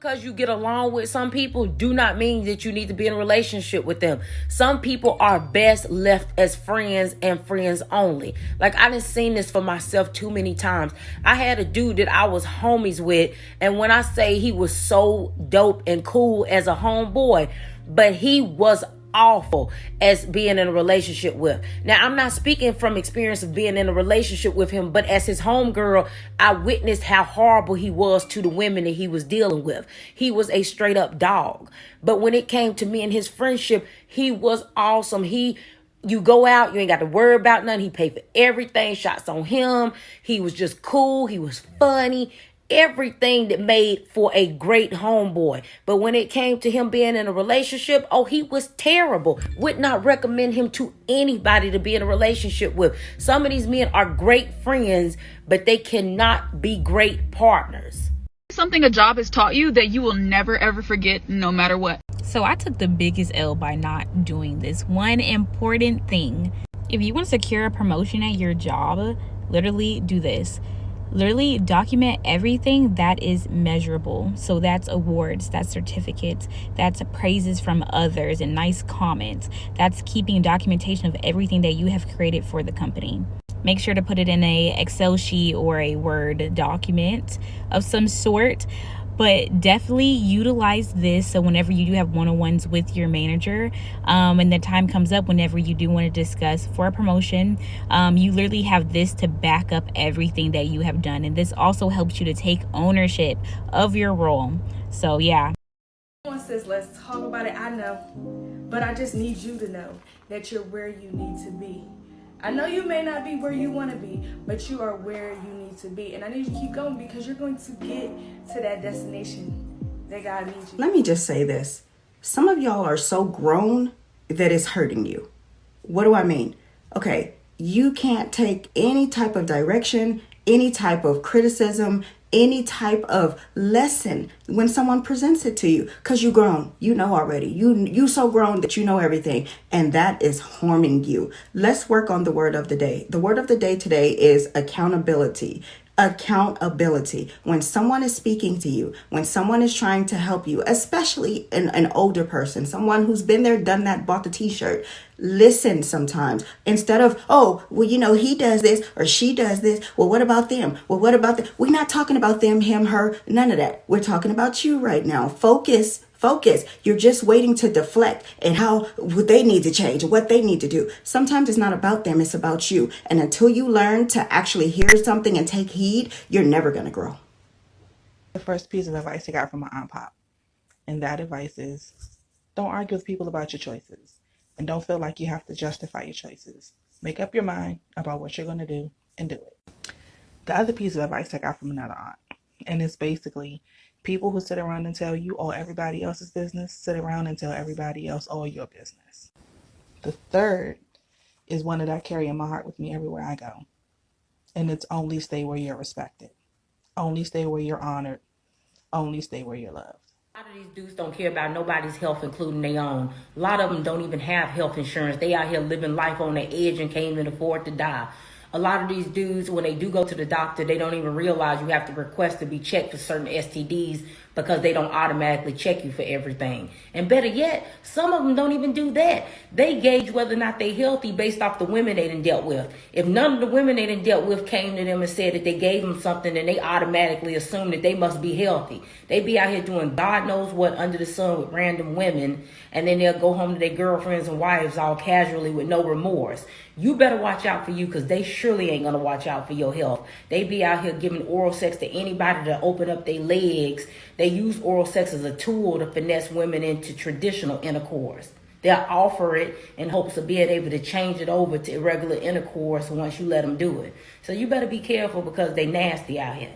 Because you get along with some people do not mean that you need to be in a relationship with them. Some people are best left as friends and friends only. Like, I done seen this for myself too many times. I had a dude that I was homies with, and when I say he was so dope and cool as a homeboy, but he was awful as being in a relationship with. Now, I'm not speaking from experience of being in a relationship with him, but as his homegirl, I witnessed how horrible he was to the women that he was dealing with. He was a straight up dog. But when it came to me and his friendship, he was awesome. You go out, you ain't got to worry about nothing. He paid for everything, shots on him. He was just cool. He was funny. Everything that made for a great homeboy. But when it came to him being in a relationship, oh, he was terrible. Would not recommend him to anybody to be in a relationship with. Some of these men are great friends, but they cannot be great partners. Something a job has taught you that you will never ever forget, no matter what. So I took the biggest L by not doing this one important thing. If you want to secure a promotion at your job, literally do this. Literally document everything that is measurable. So that's awards, that's certificates, that's praises from others and nice comments. That's keeping documentation of everything that you have created for the company. Make sure to put it in a Excel sheet or a Word document of some sort. But definitely utilize this so whenever you do have one-on-ones with your manager, and the time comes up whenever you do want to discuss for a promotion, you literally have this to back up everything that you have done. And this also helps you to take ownership of your role. So yeah. Everyone says, let's talk about it. I know, but I just need you to know that you're where you need to be. I know you may not be where you want to be, but you are where you need to be. And I need you to keep going because you're going to get to that destination that God needs you. Let me just say this. Some of y'all are so grown that it's hurting you. What do I mean? Okay, you can't take any type of direction, any type of criticism, any type of lesson when someone presents it to you because you grown. You know already. You so grown that you know everything, and that is harming you. Let's work on the word of the day. The word of the day today is accountability. Accountability. When someone is speaking to you, when someone is trying to help you, especially an older person, someone who's been there, done that, bought the t-shirt, listen sometimes instead of, oh, well, you know, he does this or she does this. Well, what about them? Well, what about them? We're not talking about them, him, her, none of that. We're talking about you right now. Focus. You're just waiting to deflect and how what they need to change, what they need to do. Sometimes it's not about them, it's about you. And until you learn to actually hear something and take heed, you're never going to grow. The first piece of advice I got from my Aunt Pop, and that advice is don't argue with people about your choices and don't feel like you have to justify your choices. Make up your mind about what you're going to do and do it. The other piece of advice I got from another aunt, and it's basically people who sit around and tell you all everybody else's business, sit around and tell everybody else all your business. The third is one that I carry in my heart with me everywhere I go. And it's only stay where you're respected. Only stay where you're honored. Only stay where you're loved. A lot of these dudes don't care about nobody's health, including their own. A lot of them don't even have health insurance. They out here living life on the edge and can't even afford to die. A lot of these dudes, when they do go to the doctor, they don't even realize you have to request to be checked for certain STDs because they don't automatically check you for everything. And better yet, some of them don't even do that. They gauge whether or not they're healthy based off the women they done dealt with. If none of the women they done dealt with came to them and said that they gave them something, then they automatically assume that they must be healthy. They be out here doing God knows what under the sun with random women, and then they'll go home to their girlfriends and wives all casually with no remorse. You better watch out for you because they surely ain't going to watch out for your health. They be out here giving oral sex to anybody to open up their legs. They use oral sex as a tool to finesse women into traditional intercourse. They'll offer it in hopes of being able to change it over to irregular intercourse once you let them do it. So you better be careful because they nasty out here.